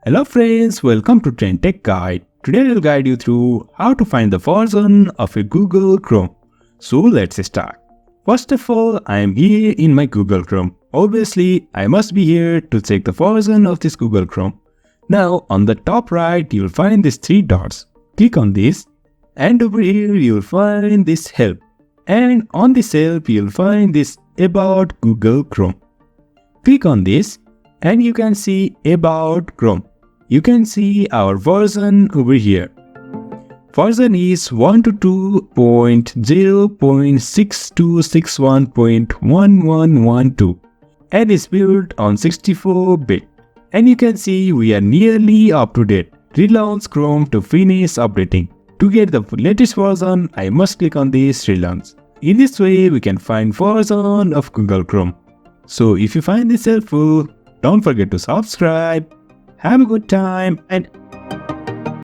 Hello friends, welcome to TrendTech Guide. Today I will guide you through how to find the version of your Google Chrome. So let's start. First of all, I am here in my Google Chrome. Obviously, I must be here to check the version of this Google Chrome. Now on the top right, you will find these three dots. Click on this and over here you will find this help. And on this help you will find this about Google Chrome. Click on this and you can see about Chrome. You can see our version over here. Version is 122.0.6261.1112 and is built on 64-bit. And you can see we are nearly up to date. Relaunch Chrome to finish updating. To get the latest version, I must click on this relaunch. In this way, we can find version of Google Chrome. So if you find this helpful, don't forget to subscribe. Have a good time and